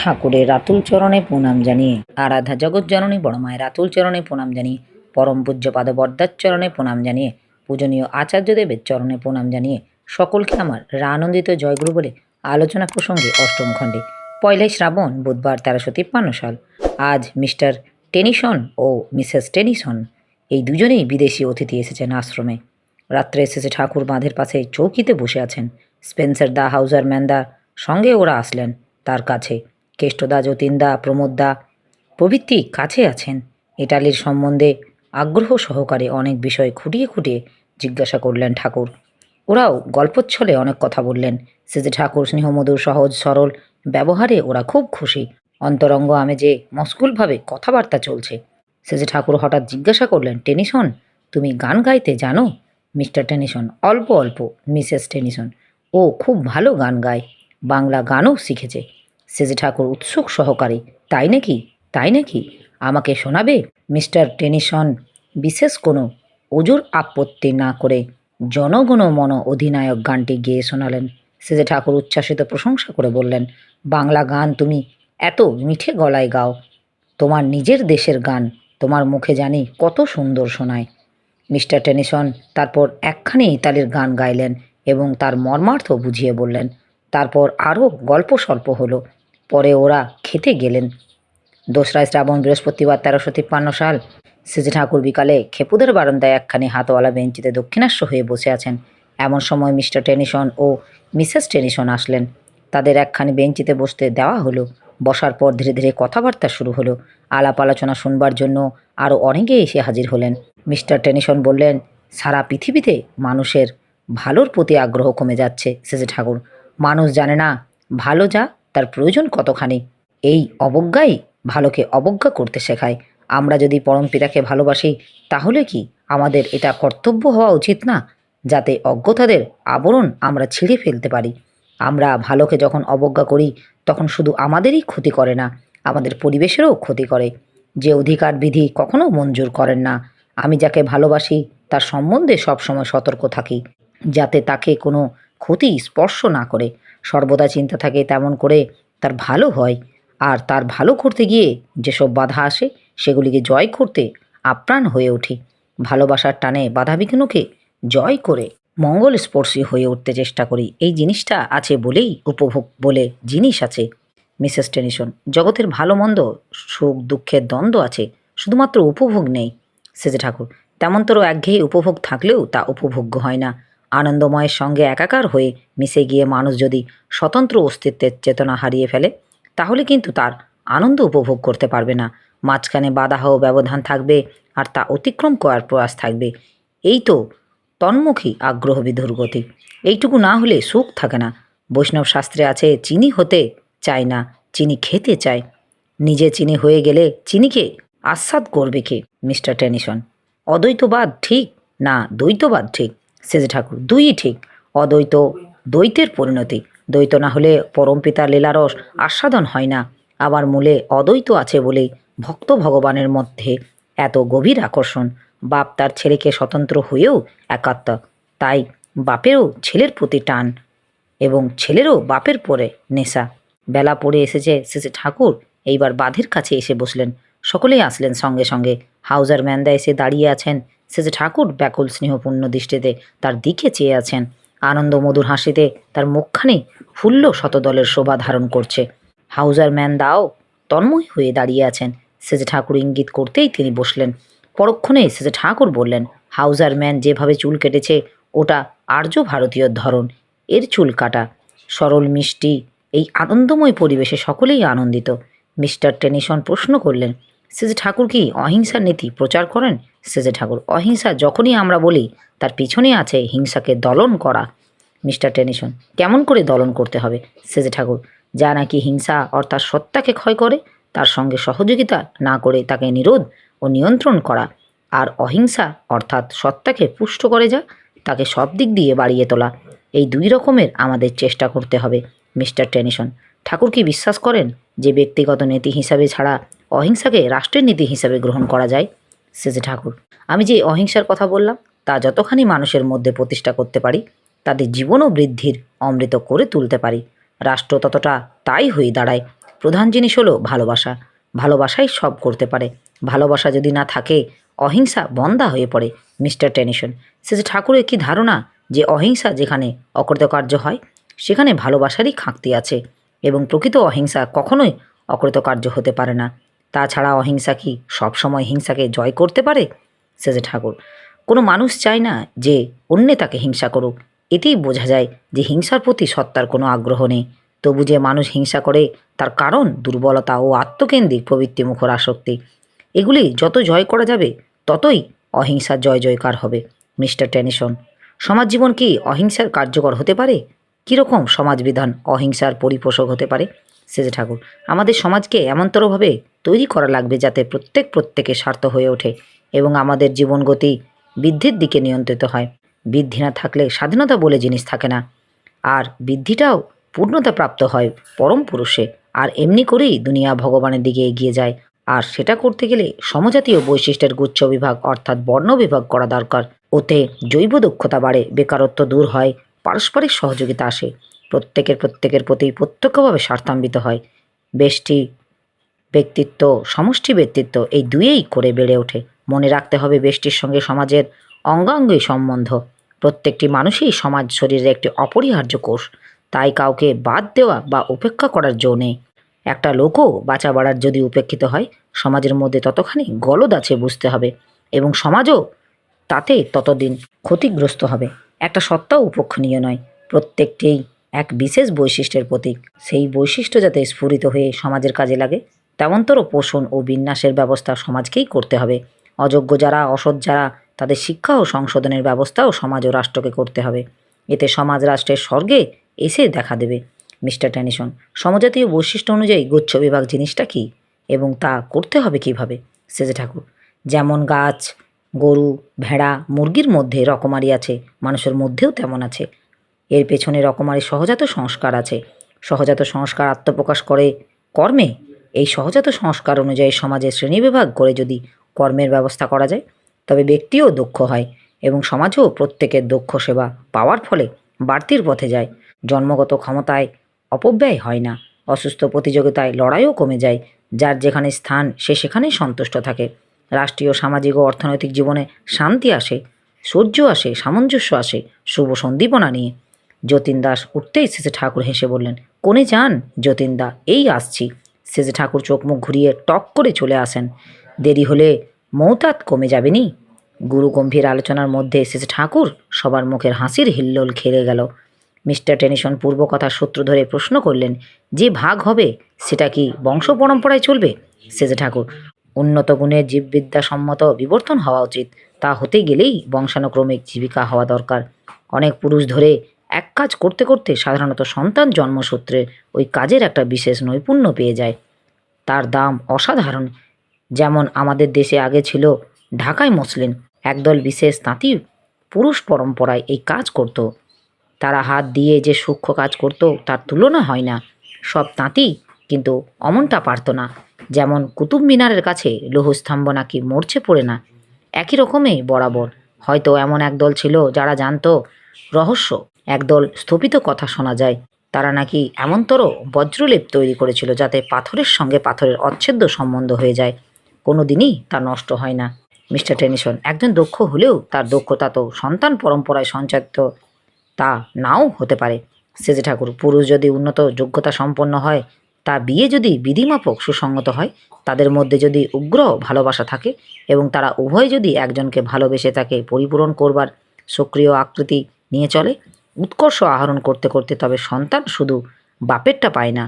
ঠাকুরের রাতুল চরণে প্রণাম জানিয়ে, আরাধা জগৎজননী বড় মায়ের রাতুল চরণে প্রণাম জানিয়ে, পরম পূজ্যপাদ বরদার চরণে প্রণাম জানিয়ে, পূজনীয় আচার্যদেবের চরণে প্রণাম জানিয়ে সকলকে আমার আনন্দিত জয়গুরু বলে আলোচনা প্রসঙ্গে অষ্টম খণ্ডে 1 শ্রাবণ বুধবার 1353 সাল। আজ মিস্টার টেনিসন ও মিসেস টেনিসন এই দুজনেই বিদেশি অতিথি এসেছেন আশ্রমে। রাত্রে এসেছে ঠাকুর বাঁধের পাশে চৌকিতে বসে আছেন। স্পেন্সার দা, হাউজার ম্যানদা সঙ্গে ওরা আসলেন তার কাছে। কেষ্টদা, যতীনদা, প্রমোদদা প্রভৃতি কাছে আছেন। ইটালির সম্বন্ধে আগ্রহ সহকারে অনেক বিষয় খুঁটিয়ে খুঁটিয়ে জিজ্ঞাসা করলেন ঠাকুর। ওরাও গল্পচ্ছলে অনেক কথা বললেন। সেজে ঠাকুর স্নেহমধুর সহজ সরল ব্যবহারে ওরা খুব খুশি। অন্তরঙ্গ আমেজে মশগুলভাবে কথাবার্তা চলছে। সেজে ঠাকুর হঠাৎ জিজ্ঞাসা করলেন, টেনিসন, তুমি গান গাইতে জানো? মিস্টার টেনিসন, অল্প অল্প। মিসেস টেনিসন, ও খুব ভালো গান গায়, বাংলা গানও শিখেছে। সেজে ঠাকুর উৎসুক সহকারে, তাই নাকি? তাই নাকি? আমাকে শোনাবে? মিস্টার টেনিসন বিশেষ কোনো ওজোর আপত্তি না করে জনগণ মন অধিনায়ক গানটি গেয়ে শোনালেন। সেজে ঠাকুর উচ্ছ্বাসিত প্রশংসা করে বললেন, বাংলা গান তুমি এত মিঠে গলায় গাও। তোমার নিজের দেশের গান তোমার মুখে জানি কত সুন্দর শোনায়। মিস্টার টেনিসন তারপর একখানি ইতালির গান গাইলেন এবং তার মর্মার্থ বুঝিয়ে বললেন। তারপর আরও গল্প সল্প হলো। পরে ওরা খেতে গেলেন। 2রা শ্রাবণ বৃহস্পতিবার 1353 সাল। সেজে ঠাকুর বিকালে খেপুদের বারান্দায় একখানি হাতওয়ালা বেঞ্চিতে দক্ষিণাস্য হয়ে বসে আছেন। এমন সময় মিস্টার টেনিসন ও মিসেস টেনিসন আসলেন। তাদের একখানি বেঞ্চিতে বসতে দেওয়া হলো। বসার পর ধীরে ধীরে কথাবার্তা শুরু হলো। আলাপ আলোচনা শুনবার জন্য আরও অনেকে এসে হাজির হলেন। মিস্টার টেনিসন বললেন, সারা পৃথিবীতে মানুষের ভালোর প্রতি আগ্রহ কমে যাচ্ছে সেজে ঠাকুর। মানুষ জানে না ভালো যা তার প্রয়োজন কতখানি। এই অবজ্ঞাই ভালোকে অবজ্ঞা করতে শেখায়। আমরা যদি পরমপিতাকে ভালোবাসি তাহলে কি আমাদের এটা কর্তব্য হওয়া উচিত না, যাতে অজ্ঞতাদের আবরণ আমরা ছিঁড়ে ফেলতে পারি? আমরা ভালোকে যখন অবজ্ঞা করি তখন শুধু আমাদেরই ক্ষতি করে না, আমাদের পরিবেশেরও ক্ষতি করে। যে অধিকার বিধি কখনো মঞ্জুর করেন না। আমি যাকে ভালোবাসি তার সম্বন্ধে সবসময় সতর্ক থাকি, যাতে তাকে কোনো ক্ষতি স্পর্শ না করে। সর্বদা চিন্তা থাকে তেমন করে তার ভালো হয়। আর তার ভালো করতে গিয়ে যেসব বাধা আসে সেগুলিকে জয় করতে আপ্রাণ হয়ে উঠি। ভালোবাসার টানে বাধাবিঘ্নকে জয় করে মঙ্গলস্পর্শী হয়ে উঠতে চেষ্টা করি। এই জিনিসটা আছে বলেই উপভোগ বলে জিনিস আছে। মিসেস টেনিসন, জগতের ভালো মন্দ সুখ দুঃখের দ্বন্দ্ব আছে, শুধুমাত্র উপভোগ নেই। সেজে ঠাকুর, তেমনতর একঘেয়ে উপভোগ থাকলেও তা উপভোগ্য হয় না। আনন্দময়ের সঙ্গে একাকার হয়ে মিশে গিয়ে মানুষ যদি স্বতন্ত্র অস্তিত্বের চেতনা হারিয়ে ফেলে তাহলে কিন্তু তার আনন্দ উপভোগ করতে পারবে না। মাঝখানে বাধা ও ব্যবধান থাকবে আর তা অতিক্রম করার প্রয়াস থাকবে। এই তো তন্মুখী আগ্রহ বিধুর্গতি। এইটুকু না হলে সুখ থাকে না। বৈষ্ণব শাস্ত্রে আছে, চিনি হতে চায় না, চিনি খেতে চায়। নিজে চিনি হয়ে গেলে চিনিকে আস্বাদ করবে কে? মিস্টার টেনিসন, অদ্বৈতবাদ ঠিক না দ্বৈতবাদ ঠিক? সেজে ঠাকুর, দুইই ঠিক। অদ্বৈত দ্বৈতের পরিণতি। দ্বৈত না হলে পরমপিতার লীলারস আস্বাদন হয় না। আবার মূলে অদ্বৈত আছে বলেই ভক্ত ভগবানের মধ্যে এত গভীর আকর্ষণ। বাপ তার ছেলেকে স্বতন্ত্র হয়েও একাত্ম, তাই বাপেরও ছেলের প্রতি টান এবং ছেলেরও বাপের পরে নেশা। বেলা পড়ে এসেছে। শেষে ঠাকুর এইবার বাঁধের কাছে এসে বসলেন। সকলেই আসলেন সঙ্গে সঙ্গে। হাউজার ম্যানদা এসে দাঁড়িয়ে আছেন। শেষে ঠাকুর ব্যাকুল স্নেহপূর্ণ দৃষ্টিতে তার দিকে চেয়ে আছেন। আনন্দ মধুর হাসিতে তার মুখখানি ফুল্ল শতদলের শোভা ধারণ করছে। হাউজার ম্যানদাও তন্ময় হয়ে দাঁড়িয়ে আছেন। সেজে ঠাকুর ইঙ্গিত করতেই তিনি বসলেন। পরক্ষণে সেজে ঠাকুর বললেন, হাউজার ম্যান যেভাবে চুল কেটেছে ওটা আর্য ভারতীয় ধরন। এর চুল কাটা, সরল মিষ্টি। এই আনন্দময় পরিবেশে সকলেই আনন্দিত। মিস্টার টেনিসন প্রশ্ন করলেন, সেজে ঠাকুর কি অহিংসার নীতি প্রচার করেন? সেজে ঠাকুর, অহিংসা যখনই আমরা বলি তার পিছনে আছে হিংসাকে দলন করা। মিস্টার টেনিসন, কেমন করে দলন করতে হবে? সেজে ঠাকুর, যা নাকি হিংসা অর্থাৎ সত্তাকে ক্ষয় করে তার সঙ্গে সহযোগিতা না করে তাকে নিরোধ ও নিয়ন্ত্রণ করা, আর অহিংসা অর্থাৎ সত্তাকে পুষ্ট করে যা তাকে সব দিক দিয়ে বাড়িয়ে তোলা। এই দুই রকমের আমাদের চেষ্টা করতে হবে। মিস্টার টেনিসন, ঠাকুর কি বিশ্বাস করেন যে ব্যক্তিগত নীতি হিসাবে ছাড়া অহিংসাকে রাষ্ট্রের নীতি হিসাবে গ্রহণ করা যায়? সেজে ঠাকুর, আমি যে অহিংসার কথা বললাম তা যতখানি মানুষের মধ্যে প্রতিষ্ঠা করতে পারি তাদের জীবন ও বৃদ্ধির অমৃত করে তুলতে পারি, রাষ্ট্র ততটা তাই হয়ে দাঁড়ায়। প্রধান জিনিস হলো ভালোবাসা। ভালোবাসাই সব করতে পারে। ভালোবাসা যদি না থাকে অহিংসা বন্ধা হয়ে পড়ে। মিস্টার টেনিসন, শ্রী ঠাকুরের কি ধারণা যে অহিংসা যেখানে অকৃতকার্য হয় সেখানে ভালোবাসারই খাঁকতি আছে এবং প্রকৃত অহিংসা কখনোই অকৃতকার্য হতে পারে না। তাছাড়া অহিংসা কি সবসময় হিংসাকে জয় করতে পারে? শ্রী ঠাকুর, কোনো মানুষ চায় না যে অন্যে তাকে হিংসা করুক। এতেই বোঝা যায় যে হিংসার প্রতি সত্তার কোনো আগ্রহ নেই। তবু যে মানুষ হিংসা করে তার কারণ দুর্বলতা ও আত্মকেন্দ্রিক প্রবৃত্তিমুখর আসক্তি। এগুলি যত জয় করা যাবে ততই অহিংসার জয় জয়কার হবে। মিস্টার টেনিসন, সমাজ জীবন কি অহিংসার কার্যকর হতে পারে? কীরকম সমাজবিধান অহিংসার পরিপোষক হতে পারে? সেজে ঠাকুর, আমাদের সমাজকে এমনতরভাবে তৈরি করা লাগবে যাতে প্রত্যেকের স্বার্থ হয়ে ওঠে এবং আমাদের জীবন গতি বৃদ্ধির দিকে নিয়ন্ত্রিত হয়। বৃদ্ধি না থাকলে স্বাধীনতা বলে জিনিস থাকে না, আর বৃদ্ধিটাও পূর্ণতা প্রাপ্ত হয় পরম পুরুষে। আর এমনি করেই দুনিয়া ভগবানের দিকে এগিয়ে যায়। আর সেটা করতে গেলে সমজাতীয় বৈশিষ্ট্যের গুচ্ছ বিভাগ অর্থাৎ বর্ণ বিভাগ করা দরকার। ওতে জৈব দক্ষতা বাড়ে, বেকারত্ব দূর হয়, পারস্পরিক সহযোগিতা আসে, প্রত্যেকের প্রতি প্রত্যক্ষভাবে স্বার্থান্বিত হয়। বেষ্টি ব্যক্তিত্ব, সমষ্টি ব্যক্তিত্ব এই দুয়েই করে বেড়ে ওঠে। মনে রাখতে হবে বেষ্টির সঙ্গে সমাজের অঙ্গাঙ্গই সম্বন্ধ। প্রত্যেকটি মানুষই সমাজ শরীরের একটি অপরিহার্য কোষ। তাই কাউকে বাদ দেওয়া বা উপেক্ষা করার জো নেই। একটা লোকও বাঁচা বাড়ার যদি উপেক্ষিত হয় সমাজের মধ্যে ততখানি গলদ আছে বুঝতে হবে এবং সমাজও তাতে ততদিন ক্ষতিগ্রস্ত হবে। একটা সত্তাও উপেক্ষণীয় নয়, প্রত্যেকটিই এক বিশেষ বৈশিষ্ট্যের প্রতীক। সেই বৈশিষ্ট্য যাতে স্ফুরিত হয়ে সমাজের কাজে লাগে তেমনতর পোষণ ও বিন্যাসের ব্যবস্থা সমাজকেই করতে হবে। অযোগ্য যারা, অসৎ যারা, তাদের শিক্ষা ও সংশোধনের ব্যবস্থাও সমাজ ও রাষ্ট্রকে করতে হবে। এতে সমাজ রাষ্ট্রের স্বর্গে এসে দেখা দেবে। মিস্টার টেনিসন, সমজাতীয় বৈশিষ্ট্য অনুযায়ী গুচ্ছ বিভাগ জিনিসটা কী এবং তা করতে হবে কিভাবে? সেজে ঠাকুর, যেমন গাছ, গরু, ভেড়া, মুরগির মধ্যে রকমারি আছে, মানুষের মধ্যেও তেমন আছে। এর পেছনে রকমারি সহজাত সংস্কার আছে। সহজাত সংস্কার আত্মপ্রকাশ করে কর্মে। এই সহজাত সংস্কার অনুযায়ী সমাজে শ্রেণীবিভাগ করে যদি কর্মের ব্যবস্থা করা যায় তবে ব্যক্তিও দক্ষ হয় এবং সমাজও প্রত্যেকের দক্ষ সেবা পাওয়ার ফলে বাড়তির পথে যায়। জন্মগত ক্ষমতায় অপব্যয় হয় না, অসুস্থ প্রতিযোগিতায় লড়াইও কমে যায়। যার যেখানে স্থান সে সেখানেই সন্তুষ্ট থাকে। রাষ্ট্রীয়, সামাজিক ও অর্থনৈতিক জীবনে শান্তি আসে, সূর্য আসে, সামঞ্জস্য আসে শুভ সন্দীপনা নিয়ে। যতীন দাস উঠতেই শেষে ঠাকুর হেসে বললেন, কোনে যান যতীন দা? এই আসছি। শেষে ঠাকুর চোখ মুখ ঘুরিয়ে টক করে চলে আসেন। দেরি হলে মৌতাত কমে যাবে নি। গুরু গম্ভীর আলোচনার মধ্যে শেষে ঠাকুর সবার মুখের হাসির হিল্লোল খেলে গেল। মিস্টার টেনিসন পূর্ব কথার সূত্র ধরে প্রশ্ন করলেন, যে ভাগ হবে সেটা কি বংশ পরম্পরায় চলবে? শেষে ঠাকুর, উন্নত গুণের জীববিদ্যাসম্মত বিবর্তন হওয়া উচিত। তা হতে গেলেই বংশানুক্রমিক জীবিকা হওয়া দরকার। অনেক পুরুষ ধরে এক কাজ করতে করতে সাধারণত সন্তান জন্মসূত্রে ওই কাজের একটা বিশেষ নৈপুণ্য পেয়ে যায়। তার দাম অসাধারণ। যেমন আমাদের দেশে আগে ছিল ঢাকাই মসলিন, একদল বিশেষ তাঁতি পুরুষ পরম্পরায় এই কাজ করত। তারা হাত দিয়ে যে সূক্ষ্ম কাজ করত তার তুলনা হয় না। সব তাঁতি কিন্তু অমনটা পারত না। যেমন কুতুব মিনারের কাছে লৌহস্তম্ভ নাকি মরচে পড়ে না, একই রকমই বরাবর। হয়তো এমন একদল ছিল যারা জানতো রহস্য, একদল স্থপিত কথা শোনা যায়। তারা নাকি এমনতর বজ্রলেপ তৈরি করেছিল যাতে পাথরের সঙ্গে পাথরের অচ্ছেদ্য সম্বন্ধ হয়ে যায়, কোনো দিনই তা নষ্ট হয় না। মিস্টার টেনিসন, একজন দক্ষ হলেও তার দক্ষতা তো সন্তান পরম্পরায় সঞ্চারিত তা নাও হতে পারে। সেজে ঠাকুর, পুরুষ যদি উন্নত যোগ্যতা সম্পন্ন হয়, তা বিয়ে যদি বিধিমাফক সুসঙ্গত হয়, তাদের মধ্যে যদি উগ্র ভালোবাসা থাকে এবং তারা উভয় যদি একজনকে ভালোবেসে তাকে পরিপূরণ করবার সক্রিয় আকৃতি নিয়ে চলে, উৎকর্ষ আহরণ করতে করতে তবে সন্তান শুধু বাপেরটা পায় না,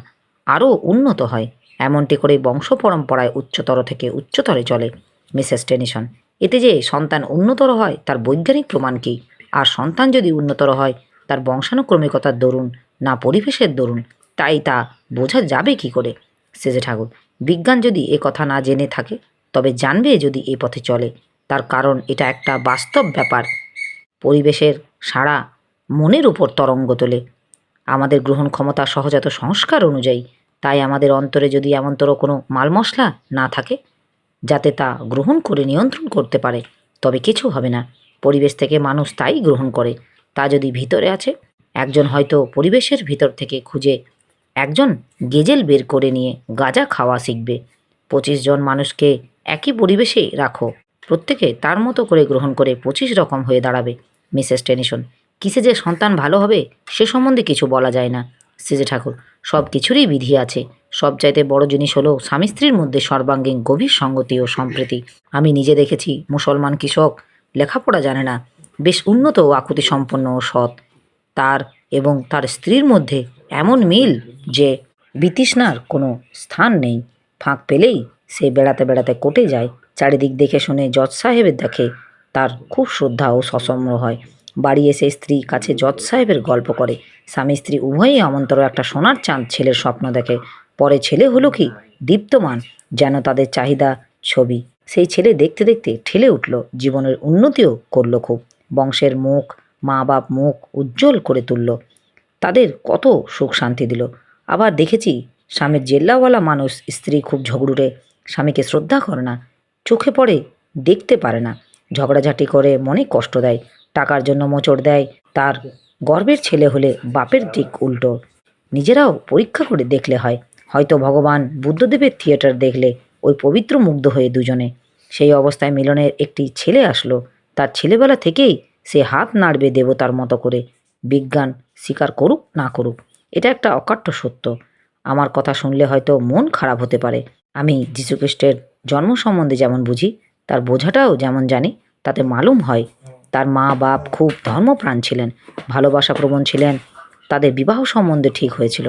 আরও উন্নত হয়। এমনটি করে বংশ পরম্পরায় উচ্চতর থেকে উচ্চতরে চলে। মিসেস টেনিসন, এতে যে সন্তান উন্নতর হয় তার বৈজ্ঞানিক প্রমাণ কী? আর সন্তান যদি উন্নতর হয় তার বংশানুক্রমিকতার দরুন না পরিবেশের দরুন, তাই তা বোঝা যাবে কি করে? সেজে ঠাকুর, বিজ্ঞান যদি এ কথা না জেনে থাকে তবে জানবে যদি এ পথে চলে। তার কারণ এটা একটা বাস্তব ব্যাপার। পরিবেশের সাড়া মনের উপর তরঙ্গ তোলে আমাদের গ্রহণ ক্ষমতা সহজাত সংস্কার অনুযায়ী। তাই আমাদের অন্তরে যদি এমনতর কোনো মাল মশলা না থাকে যাতে তা গ্রহণ করে নিয়ন্ত্রণ করতে পারে তবে কিছু হবে না। পরিবেশ থেকে মানুষ তাই গ্রহণ করে। তা যদি ভিতরে আছে, একজন হয়তো পরিবেশের ভিতর থেকে খুঁজে একজন গেজেল বের করে নিয়ে গাঁজা খাওয়া শিখবে। 25 জন মানুষকে একই পরিবেশে রাখো, প্রত্যেকে তার মতো করে গ্রহণ করে 25 রকম হয়ে দাঁড়াবে। মিসেস টেনিসন, কিসে যে সন্তান ভালো হবে সে সম্বন্ধে কিছু বলা যায় না। সিজে ঠাকুর, সব কিছুরই বিধি আছে। সবচাইতে বড় জিনিস হলো স্বামী স্ত্রীর মধ্যে সর্বাঙ্গীন গভীর সঙ্গতি ও সম্প্রীতি। আমি নিজে দেখেছি মুসলমান কৃষক লেখাপড়া জানে না, বেশ উন্নত ও আকুতি সম্পন্ন ও সৎ। তার এবং তার স্ত্রীর মধ্যে এমন মিল যে বিতৃষ্ণার কোনো স্থান নেই। ফাঁক পেলেই সে বেড়াতে বেড়াতে কোর্টে যায়, চারিদিক দেখে শুনে জজ সাহেবের দেখে তার খুব শ্রদ্ধা ও সসম্র হয়। বাড়ি এসে স্ত্রী কাছে জজ সাহেবের গল্প করে। স্বামী স্ত্রী উভয়ই অমন্তর একটা সোনার চাঁদ ছেলের স্বপ্ন দেখে। পরে ছেলে হলো কি দীপ্তমান, যেন তাদের চাহিদা ছবি। সেই ছেলে দেখতে দেখতে ঠেলে উঠল, জীবনের উন্নতিও করলো খুব। বংশের মুখ, মা বাপ মুখ উজ্জ্বল করে তুলল, তাদের কত সুখ শান্তি দিল। আবার দেখেছি স্বামীর জেল্লাওয়ালা মানুষ, স্ত্রী খুব ঝগড়ুটে, স্বামীকে শ্রদ্ধা করে না, চোখে পড়ে, দেখতে পারে না, ঝগড়াঝাটি করে, মনে কষ্ট দেয়, টাকার জন্য মোচড় দেয়। তার গর্বের ছেলে হলে বাপের দিক উল্টো। নিজেরাও পরীক্ষা করে দেখলে হয়, হয়তো ভগবান বুদ্ধদেবের থিয়েটার দেখলে ওই পবিত্র মুগ্ধ হয়ে দুজনে। সেই অবস্থায় মিলনের একটি ছেলে আসলো। তার ছেলেবেলা থেকেই সে হাত নাড়বে দেবতার মতো করে। বিজ্ঞান স্বীকার করুক না করুক, এটা একটা অকাট্য সত্য। আমার কথা শুনলে হয়তো মন খারাপ হতে পারে। আমি যীশুখ্রিস্টের জন্ম সম্বন্ধে যেমন বুঝি, তার বোঝাটাও যেমন জানি, তাতে মালুম হয় তার মা বাপ খুব ধর্মপ্রাণ ছিলেন, ভালোবাসাপ্রবণ ছিলেন। তাদের বিবাহ সম্বন্ধে ঠিক হয়েছিল,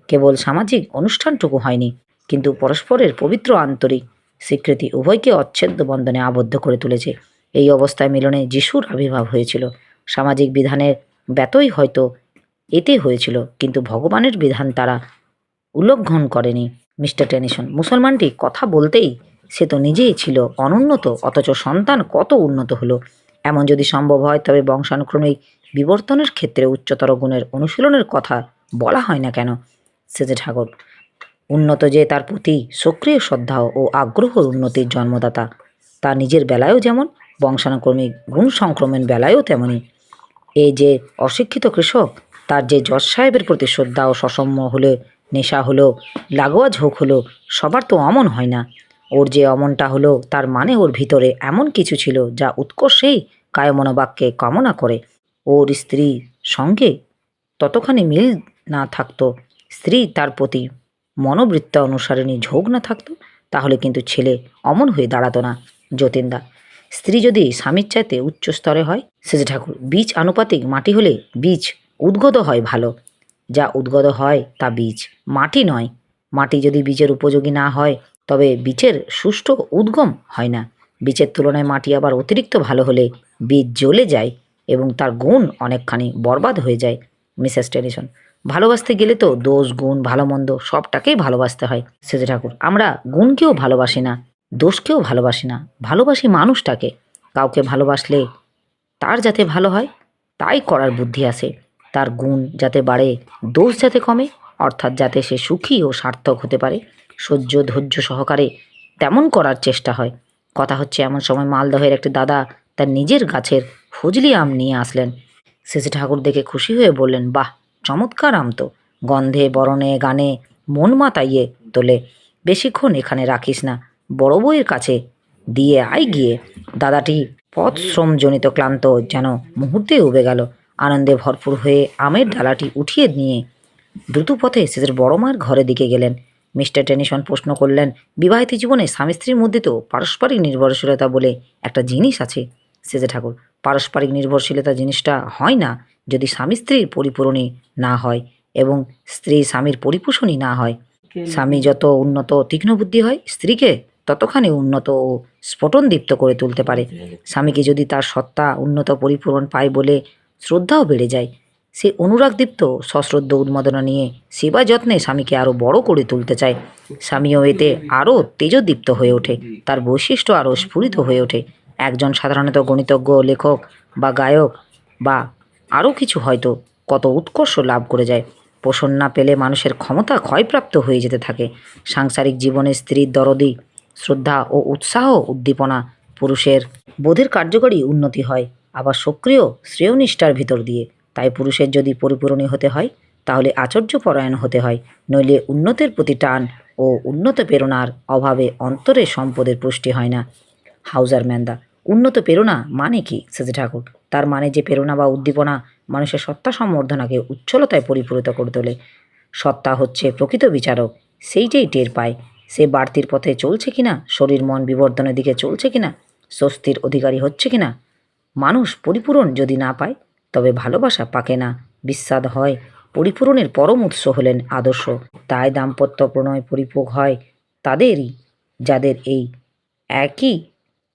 কেবল সামাজিক অনুষ্ঠানটুকু হয়নি, কিন্তু পরস্পরের পবিত্র আন্তরিক স্বীকৃতি উভয়কে অচ্ছেদ্য বন্ধনে আবদ্ধ করে তুলেছে। এই অবস্থায় মিলনে যিশুর আবির্ভাব হয়েছিল। সামাজিক বিধানের ব্যতই হয়তো এতে হয়েছিল, কিন্তু ভগবানের বিধান তারা উল্লঙ্ঘন করেনি। মিস্টার টেনিসন, মুসলমানটি কথা বলতেই সে তো নিজেই ছিল অনুন্নত, অথচ সন্তান কত উন্নত হলো। এমন যদি সম্ভব হয় তবে বংশানুক্রমিক বিবর্তনের ক্ষেত্রে উচ্চতর গুণের অনুশীলনের কথা বলা হয় না কেন? সেজে ঠাকুর, উন্নত যে তার প্রতি সক্রিয় শ্রদ্ধা ও আগ্রহর উন্নতির জন্মদাতা, তা নিজের বেলায়ও যেমন, বংশানুক্রমিক গুণ সংক্রমণ বেলায়ও তেমনি। এই যে অশিক্ষিত কৃষক, তার যে জজ সাহেবের প্রতি শ্রদ্ধা ও সসম্য হলে, নেশা হলো, লাগোয়া ঝোঁক হলো, সবার তো অমন হয় না। ওর যে অমনটা হলো তার মানে ওর ভিতরে এমন কিছু ছিল যা উৎকর্ষেই কায়মনোবাক্যে কামনা করে। ওর স্ত্রী সঙ্গে ততখানি মিল না থাকতো, স্ত্রী তার প্রতি মনোবৃত্তা অনুসারিণী ঝোঁক না থাকতো, তাহলে কিন্তু ছেলে অমন হয়ে দাঁড়াতো না। যতীনদা, স্ত্রী যদি স্বামীর চাইতে উচ্চ স্তরে হয়? সেজে ঠাকুর, বীজ আনুপাতিক মাটি হলে বীজ উদ্গত হয় ভালো, যা উদ্গত হয় তা বীজ, মাটি নয়। মাটি যদি বীজের উপযোগী না হয় তবে বীজের সুষ্ঠু উদ্গম হয় না। বীজের তুলনায় মাটি আবার অতিরিক্ত ভালো হলে বীজ জ্বলে যায় এবং তার গুণ অনেকখানি বরবাদ হয়ে যায়। মিসেস টেনিসন, ভালোবাসতে গেলে তো দোষ গুণ ভালো মন্দ সবটাকেই ভালোবাসতে হয়। সেজে ঠাকুর, আমরা গুণকেও ভালোবাসি না, দোষকেও ভালোবাসি না, ভালোবাসি মানুষটাকে। কাউকে ভালোবাসলে তার যাতে ভালো হয় তাই করার বুদ্ধি আসে, তার গুণ যাতে বাড়ে, দোষ যাতে কমে, অর্থাৎ যাতে সে সুখী ও সার্থক হতে পারে, সহ্য ধৈর্য সহকারে তেমন করার চেষ্টা হয়। কথা হচ্ছে এমন সময় মালদহের একটি দাদা তার নিজের গাছের ফজলি আম নিয়ে আসলেন। শেষে ঠাকুর দেখে খুশি হয়ে বললেন, বাহ, চমৎকার আম তো, গন্ধে বরণে গানে মন মাতাইয়ে তোলে। বেশিক্ষণ এখানে রাখিস না, বড় বউয়ের কাছে দিয়ে আয় গিয়ে। দাদাটি পথশ্রমজনিত ক্লান্ত যেন মুহূর্তে উবে গেল। আনন্দে ভরপুর হয়ে আমের ডালাটি উঠিয়ে নিয়ে দ্রুত পথে শেষের বড় মায়ের ঘরের দিকে গেলেন। মিস্টার টেনিসন প্রশ্ন করলেন, বিবাহিত জীবনে স্বামী স্ত্রীর মধ্যে তো পারস্পরিক নির্ভরশীলতা বলে একটা জিনিস আছে। সেজে ঠাকুর, পারস্পরিক নির্ভরশীলতা জিনিসটা হয় না যদি স্বামী স্ত্রীর পরিপূরণই না হয় এবং স্ত্রী স্বামীর পরিপোষণই না হয়। স্বামী যত উন্নত তীক্ষ্ণ বুদ্ধি হয়, স্ত্রীকে ততখানি উন্নত ও স্ফুটনদীপ্ত করে তুলতে পারে। স্বামীকে যদি তার সত্তা উন্নত পরিপূরণ পায় বলে শ্রদ্ধাও বেড়ে যায়, সে অনুরাগদীপ্ত সশ্রদ্ধ উন্মাদনা নিয়ে সেবা যত্নে স্বামীকে আরও বড় করে তুলতে চায়। স্বামীও এতে আরও তেজদীপ্ত হয়ে ওঠে, তার বৈশিষ্ট্য আরও স্ফুরিত হয়ে ওঠে। একজন সাধারণত গণিতজ্ঞ, লেখক বা গায়ক বা আরও কিছু হয়তো কত উৎকর্ষ লাভ করে যায়। পোষণ না পেলে মানুষের ক্ষমতা ক্ষয়প্রাপ্ত হয়ে যেতে থাকে। সাংসারিক জীবনে স্ত্রীর দরদি, শ্রদ্ধা ও উৎসাহ উদ্দীপনা পুরুষের বোধের কার্যকরী উন্নতি হয়, আবার সক্রিয় শ্রেয়নিষ্ঠার ভিতর দিয়ে। তাই পুরুষের যদি পরিপূরণী হতে হয় তাহলে আচার্যপরায়ণ হতে হয়, নইলে উন্নতির প্রতি টান ও উন্নত প্রেরণার অভাবে অন্তরের সম্পদের পুষ্টি হয় না। হাউজার ম্যান্দা, উন্নত প্রেরণা মানে কি সেজে ঠাকুর? তার মানে যে প্রেরণা বা উদ্দীপনা মানুষের সত্তা সম্বর্ধনাকে উচ্ছলতায় পরিপূরিত করে তোলে। সত্তা হচ্ছে প্রকৃত বিচারক, সেইটাই টের পায় সে বাড়তির পথে চলছে কিনা, শরীর মন বিবর্ধনের দিকে চলছে কিনা, স্বস্তির অধিকারী হচ্ছে কিনা। মানুষ পরিপূরণ যদি না পায় তবে ভালোবাসা পাকে না, বিস্বাদ হয়। পরিপূরণের পরম উৎস হলেন আদর্শ। তাই দাম্পত্য প্রণয় পরিভোগ হয় তাদেরই যাদের এই একই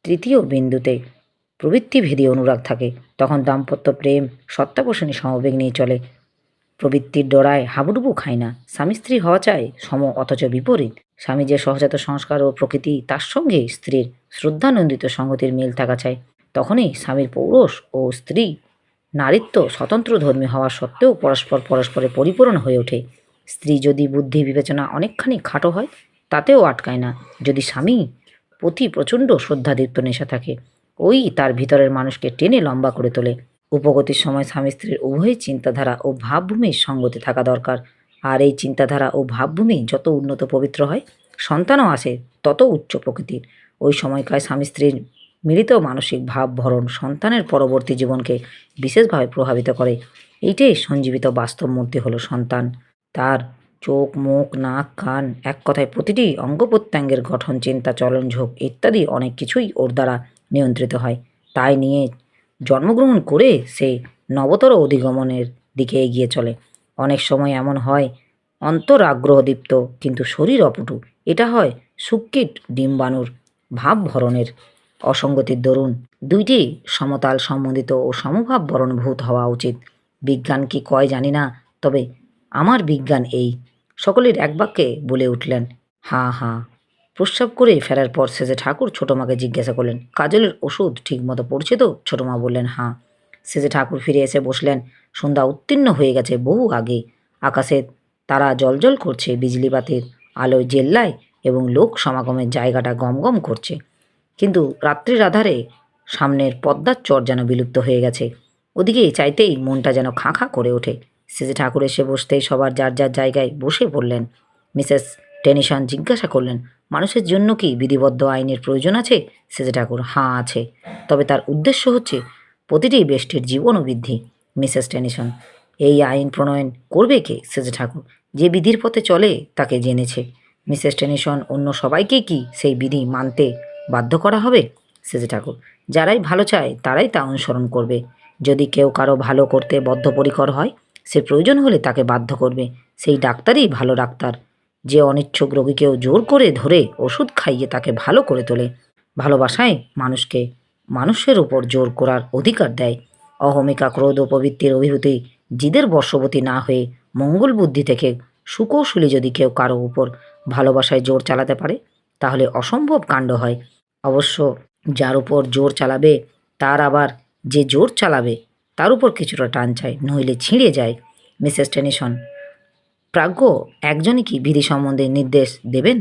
তৃতীয় বিন্দুতে প্রবৃত্তিভেদী অনুরাগ থাকে। তখন দাম্পত্য প্রেম সত্তাপোষণী সমবেগ নিয়ে চলে, প্রবৃত্তির ডোরায় হাবুডুবু খায় না। স্বামী স্ত্রী হওয়া চায় সম অথচ বিপরীত। স্বামী যে সহজাত সংস্কার ও প্রকৃতি, তার সঙ্গে স্ত্রীর শ্রদ্ধানন্দিত সংগতির মিল থাকা চাই। তখনই স্বামীর পৌরুষ ও স্ত্রী নারীত্ব স্বতন্ত্র ধর্মী হওয়া সত্ত্বেও পরস্পরে পরিপূরণ হয়ে ওঠে। স্ত্রী যদি বুদ্ধি বিবেচনা অনেকখানি খাটো হয় তাতেও আটকায় না, যদি স্বামী প্রতি প্রচণ্ড শ্রদ্ধাদীপ্ত নেশা থাকে। ওই তার ভিতরের মানুষকে টেনে লম্বা করে তোলে। উপগতির সময় স্বামী স্ত্রীর উভয় চিন্তাধারা ও ভাবভূমির সঙ্গতি থাকা দরকার। আর এই চিন্তাধারা ও ভাবভূমি যত উন্নত পবিত্র হয়, সন্তানও আসে তত উচ্চ প্রকৃতির। ওই সময়কার স্বামী স্ত্রীর মিলিত মানসিক ভাব ভরণ সন্তানের পরবর্তী জীবনকে বিশেষভাবে প্রভাবিত করে। এইটাই সঞ্জীবিত বাস্তব মূর্তি হলো সন্তান। তার চোখ, মুখ, নাক, কান, এক কথায় প্রতিটি অঙ্গ প্রত্যঙ্গের গঠন, চিন্তা, চলন, ঝোঁক ইত্যাদি অনেক কিছুই ওর দ্বারা নিয়ন্ত্রিত হয়। তাই নিয়ে জন্মগ্রহণ করে সে নবতর অধিগমনের দিকে এগিয়ে চলে। অনেক সময় এমন হয় অন্তর আগ্রহদীপ্ত কিন্তু শরীর অপটু। এটা হয় শুক্কিট ডিম্বাণুর ভাব ভরণের অসঙ্গতির দরুন। দুইটি সমতাল সম্বন্ধিত ও সমভাব বরণভূত হওয়া উচিত। বিজ্ঞান কি কয় জানি না, তবে আমার বিজ্ঞান এই। সকলের এক বাক্যে বলে উঠলেন, হাঁ হাঁ। প্রস্রাব করে ফেরার পর শেষে ঠাকুর ছোটো মাকে জিজ্ঞাসা করলেন, কাজলের ওষুধ ঠিক মতো পড়ছে তো? ছোটো মা বললেন, হাঁ। শেষে ঠাকুর ফিরে এসে বসলেন। সন্ধ্যা উত্তীর্ণ হয়ে গেছে বহু আগে। আকাশে তারা জ্বলজ্বল করছে, বিজলিবাতির আলোয় জেল্লায় এবং লোক সমাগমের জায়গাটা গমগম করছে। কিন্তু রাত্রির আধারে সামনের পদ্মার চর যেন বিলুপ্ত হয়ে গেছে। ওদিকে চাইতেই মনটা যেন খাঁ খাঁ করে ওঠে। শেষে ঠাকুর এসে বসতেই সবার যার যার জায়গায় বসে পড়লেন। মিসেস টেনিসন জিজ্ঞাসা করলেন, মানুষের জন্য কি বিধিবদ্ধ আইনের প্রয়োজন আছে? শেষে ঠাকুর, হাঁ আছে, তবে তার উদ্দেশ্য হচ্ছে প্রতিটি ব্যষ্টির জীবন ও বৃদ্ধি। মিসেস টেনিসন, এই আইন প্রণয়ন করবে কে? শেষে ঠাকুর, যে বিধির পথে চলে তাকে জেনেছে। মিসেস টেনিসন, অন্য সবাইকে কি সেই বিধি মানতে বাধ্য করা হবে? শেষে ঠাকুর, যারাই ভালো চায় তারাই তা অনুসরণ করবে। যদি কেউ কারো ভালো করতে বদ্ধপরিকর হয়, সে প্রয়োজন হলে তাকে বাধ্য করবে। সেই ডাক্তারই ভালো ডাক্তার, যে অনিচ্ছুক রোগীকেও জোর করে ধরে ওষুধ খাইয়ে তাকে ভালো করে তোলে। ভালোবাসায় মানুষকে মানুষের উপর জোর করার অধিকার দেয়। অহমিকা, ক্রোধ ও প্রবৃত্তির অভিভূতি জিদের বশবর্তী না হয়ে মঙ্গল বুদ্ধি থেকে সুকৌশলী যদি কেউ কারো উপর ভালোবাসায় জোর চালাতে পারে, তাহলে অসম্ভব কাণ্ড হয়। অবশ্য যার উপর জোর চালাবে তার আবার যে জোর চালাবে তার উপর কিছুটা টান চায়, নইলে ছিঁড়ে যায়। মিসেস টেনিসন, প্রাজ্ঞ একজনই কি বিধি সম্বন্ধে নির্দেশ দেবেন,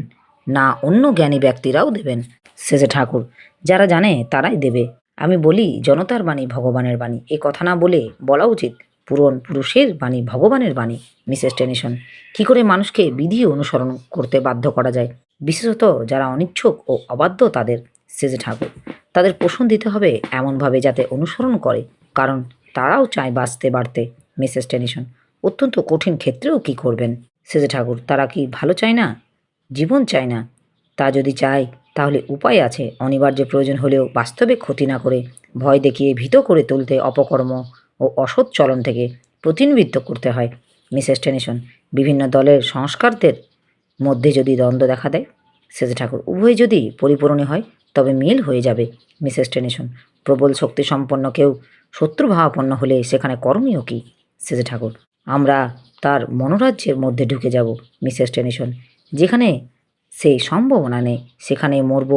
না অন্য জ্ঞানী ব্যক্তিরাও দেবেন? শেষে ঠাকুর, যারা জানে তারাই দেবে। আমি বলি জনতার বাণী ভগবানের বাণী, এ কথা না বলে বলা উচিত পুরন পুরুষের বাণী ভগবানের বাণী। মিসেস টেনিসন, কী করে মানুষকে বিধি অনুসরণ করতে বাধ্য করা যায়, বিশেষত যারা অনিচ্ছুক ও অবাধ্য তাদের? শেষে ঠাকুর, তাদের পোষণ দিতে হবে এমনভাবে যাতে অনুসরণ করে, কারণ তারাও চায় বাঁচতে বাড়তে। মিসেস টেনিসন, অত্যন্ত কঠিন ক্ষেত্রেও কি করবেন? শেষে ঠাকুর, তারা কি ভালো চায় না, জীবন চায় না? তা যদি চায় তাহলে উপায় আছে। অনিবার্য প্রয়োজন হলেও বাস্তবে ক্ষতি না করে ভয় দেখিয়ে ভীত করে তুলতে অপকর্ম ও অসৎ চলন থেকে প্রতিনিধিত্ব করতে হয়। মিসেস টেনিসন, বিভিন্ন দলের সংস্কারদের মধ্যে যদি দ্বন্দ্ব দেখা দেয়? শেষে ঠাকুর, উভয় যদি পরিপূরণী হয় তবে মিল হয়ে যাবে। মিসেস টেনিসন, প্রবল শক্তি সম্পন্ন কেউ শত্রুভাবাপন্ন হলে সেখানে করণীয় কী? শেষে ঠাকুর, আমরা তার মনোরাজ্যের মধ্যে ঢুকে যাব। মিসেস টেনিসন, যেখানে সেই সম্ভাবনা নেই সেখানে মরব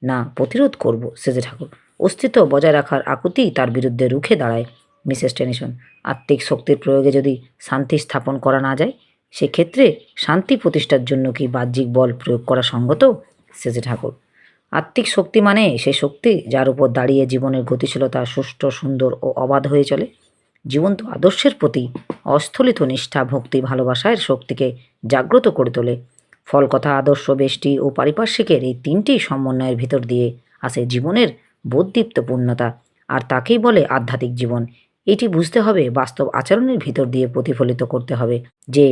না প্রতিরোধ করব? শেষে ঠাকুর, অস্তিত্ব বজায় রাখার আকুতি তার বিরুদ্ধে রুখে দাঁড়ায়। মিসেস টেনিসন, আত্মিক শক্তির প্রয়োগে যদি শান্তি স্থাপন করা না যায়, সেক্ষেত্রে শান্তি প্রতিষ্ঠার জন্য কি বাহ্যিক বল প্রয়োগ করা সঙ্গত? শেষে ঠাকুর, আত্মিক শক্তি মানে সে শক্তি যার উপর দাঁড়িয়ে জীবনের গতিশীলতা সুষ্ঠু, সুন্দর ও অবাধ হয়ে চলে। জীবন্ত আদর্শের প্রতি অস্থলিত নিষ্ঠা, ভক্তি, ভালোবাসার শক্তিকে জাগ্রত করে তোলে। ফলকথা, আদর্শ, বেষ্টি ও পারিপার্শ্বিকের এই তিনটি সমন্বয়ের ভিতর দিয়ে আসে জীবনের বোধদীপ্ত পূর্ণতা, আর তাকেই বলে আধ্যাত্মিক জীবন। এটি বুঝতে হবে, বাস্তব আচরণের ভিতর দিয়ে প্রতিফলিত করতে হবে যে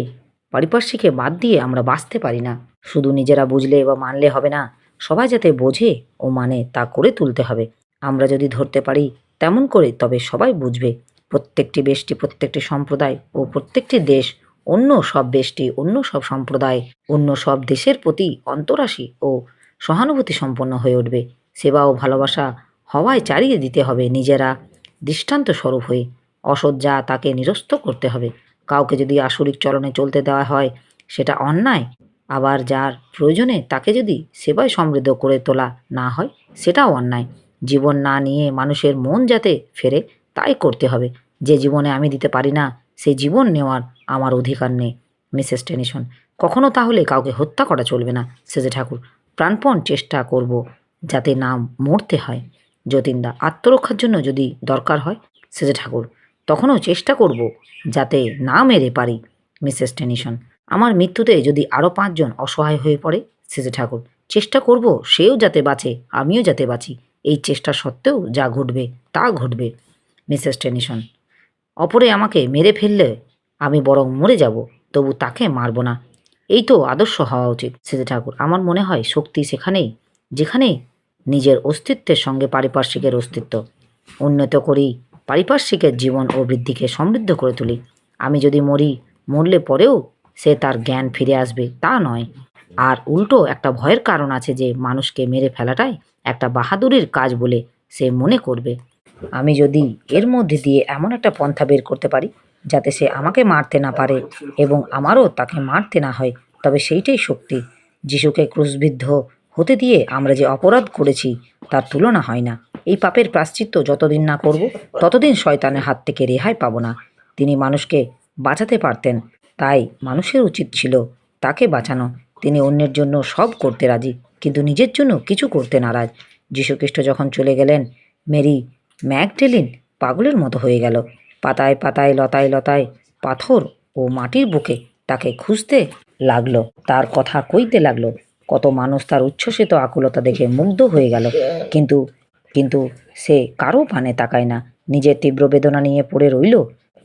পারিপার্শ্বিকে বাদ দিয়ে আমরা বাঁচতে পারি না। শুধু নিজেরা বুঝলে বা মানলে হবে না, সবাই যাতে বোঝে ও মানে তা করে তুলতে হবে। আমরা যদি ধরতে পারি তেমন করে, তবে সবাই বুঝবে। প্রত্যেকটি ব্যষ্টি, প্রত্যেকটি সম্প্রদায় ও প্রত্যেকটি দেশ অন্য সব ব্যষ্টি, অন্য সব সম্প্রদায়, অন্য সব দেশের প্রতি অন্তরাসী ও সহানুভূতি সম্পন্ন হয়ে উঠবে। সেবা ও ভালোবাসা হওয়ায় চালিয়ে দিতে হবে নিজেরা দৃষ্টান্ত স্বরূপ হয়ে। অসৎ যা তাকে নিরস্ত করতে হবে। কাউকে যদি আসরিক চলনে চলতে দেওয়া হয় সেটা অন্যায়, আবার যার প্রয়োজনে তাকে যদি সেবায় সমৃদ্ধ করে তোলা না হয় সেটাও অন্যায়। জীবন না নিয়ে মানুষের মন যাতে ফেরে তাই করতে হবে। যে জীবনে আমি দিতে পারি না সেই জীবন নেওয়ার আমার অধিকার নেই। মিসেস টেনিসন, কখনো তাহলে কাউকে হত্যা করা চলবে না। সেজে ঠাকুর, প্রাণপণ চেষ্টা করব যাতে না মরতে হয়। যতীনদা, আত্মরক্ষার জন্য যদি দরকার হয়। সেজে ঠাকুর, তখনও চেষ্টা করব যাতে না মেরে পারি। মিসেস টেনিসন, আমার মৃত্যুতে যদি আরও 5 জন অসহায় হয়ে পড়ে। সেজে ঠাকুর, চেষ্টা করব সেও যাতে বাঁচে, আমিও যাতে বাঁচি। এই চেষ্টা সত্ত্বেও যা ঘটবে তা ঘটবে। মিসেস টেনিসন, অপরে আমাকে মেরে ফেললে আমি বরং মরে যাব, তবু তাকে মারব না। এই তো আদর্শ হওয়া উচিত। সেজে ঠাকুর, আমার মনে হয় শক্তি সেখানেই যেখানে নিজের অস্তিত্বের সঙ্গে পারিপার্শ্বিকের অস্তিত্ব উন্নত করি, পারিপার্শ্বিকের জীবন ও বৃদ্ধিকে সমৃদ্ধ করে তুলি। আমি যদি মরি, মরলে পরেও সে তার জ্ঞান ফিরে আসবে তা নয়। আর উল্টো একটা ভয়ের কারণ আছে যে মানুষকে মেরে ফেলাটাই একটা বাহাদুরির কাজ বলে সে মনে করবে। আমি যদি এর মধ্যে দিয়ে এমন একটা পন্থা বের করতে পারি যাতে সে আমাকে মারতে না পারে এবং আমারও তাকে মারতে না হয়, তবে সেইটাই শক্তি। যিশুকে ক্রুশবিদ্ধ হতে দিয়ে আমরা যে অপরাধ করেছি তার তুলনা হয় না। এই পাপের প্রায়শ্চিত্ত যতদিন না করব ততদিন শয়তানের হাত থেকে রেহাই পাবো না। তিনি মানুষকে বাঁচাতে পারতেন, তাই মানুষের উচিত ছিল তাকে বাঁচানো। তিনি অন্যের জন্য সব করতে রাজি, কিন্তু নিজের জন্য কিছু করতে নারাজ। যীশুখ্রিস্ট যখন চলে গেলেন, মেরি ম্যাগডেলিন পাগলের মতো হয়ে গেল। পাতায় পাতায়, লতায় লতায়, পাথর ও মাটির বুকে তাকে খুঁজতে লাগলো, তার কথা কইতে লাগলো। কত মানুষ তার উচ্ছ্বসিত আকুলতা দেখে মুগ্ধ হয়ে গেল, কিন্তু কিন্তু সে কারো পানে তাকায় না, নিজের তীব্র বেদনা নিয়ে পড়ে রইল।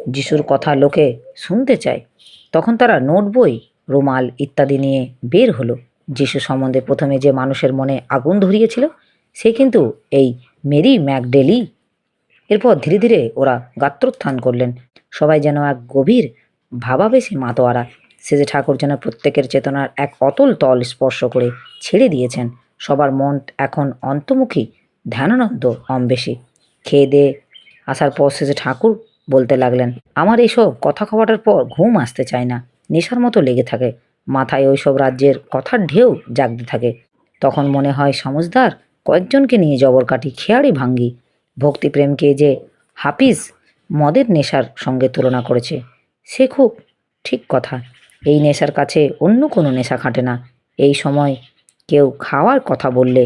যিশুর কথা লোকে শুনতে চায়। তখন তারা নোট বই, রুমাল ইত্যাদি নিয়ে বের হলো। যিশু সম্বন্ধে প্রথমে যে মানুষের মনে আগুন ধরিয়েছিল সে কিন্তু এই মেরি ম্যাগডেলি। এরপর ধীরে ধীরে ওরা গাত্রোত্থান করলেন। সবাই যেন এক গভীর ভাবাবেশে মাতোয়ারা। সেজে ঠাকুর যেন প্রত্যেকের চেতনার এক অতল তল স্পর্শ করে ছেড়ে দিয়েছেন। সবার মন এখন অন্তর্মুখী, ধ্যানানন্দ অম্বেশী। খেয়ে দিয়ে আসার পর সেজে ঠাকুর বলতে লাগলেন, আমার এইসব কথা খাওয়াটার পর ঘুম আসতে চায় না, নেশার মতো লেগে থাকে। মাথায় ওইসব রাজ্যের কথার ঢেউ জাগতে থাকে। তখন মনে হয় সমজদার কয়েকজনকে নিয়ে জবর কাটি, খেয়াড়ি ভাঙ্গি। ভক্তিপ্রেমকে যে হাফিজ মদের নেশার সঙ্গে তুলনা করেছে সে খুব ঠিক কথা। এই নেশার কাছে অন্য কোনো নেশা খাটে না। এই সময় কেউ খাওয়ার কথা বললে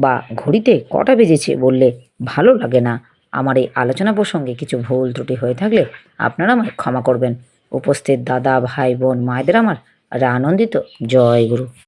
বা ঘড়িতে কটা বেজেছে বললে ভালো লাগে না। আমার এই আলোচনা প্রসঙ্গে কিছু ভুল ত্রুটি হয়ে থাকলে আপনারা আমায় ক্ষমা করবেন। উপস্থিত দাদা, ভাই, বোন, মায়েদের আমার আনন্দিত জয় গুরু।